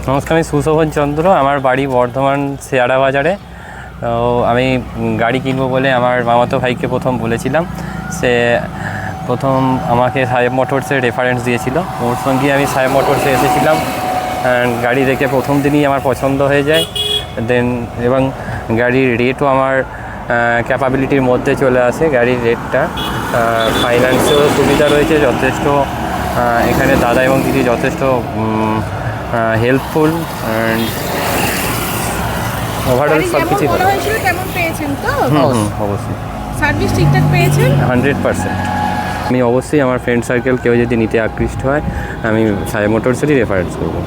নমস্কার, আমি সুশোভন চন্দ্র। আমার বাড়ি বর্ধমান শেয়াড়া বাজারে। তো আমি গাড়ি কিনবো বলে আমার মামাতো ভাইকে প্রথম বলেছিলাম। সে প্রথম আমাকে সাহেব মোটরসের রেফারেন্স দিয়েছিল, ওর সঙ্গে আমি সাহেব মোটরসে এসেছিলাম। গাড়ি দেখে প্রথম দিনই আমার পছন্দ হয়ে যায়। এবং গাড়ির রেটও আমার ক্যাপাবিলিটির মধ্যে চলে আসে। গাড়ির রেটটা ফাইন্যান্সেও সুবিধা রয়েছে যথেষ্ট। এখানে দাদা এবং দিদি যথেষ্ট হেল্পফুল অ্যান্ড ওভারঅল সব কিছুই ভালো। কেমন পেয়েছেন? তো অবশ্যই সার্ভিস ঠিকঠাক পেয়েছেন? 100%। আমি অবশ্যই আমার ফ্রেন্ড সার্কেল কেউ যদি নিতে আকৃষ্ট হয়, আমি সাহেব মোটরসেরই রেফারেন্স করবো।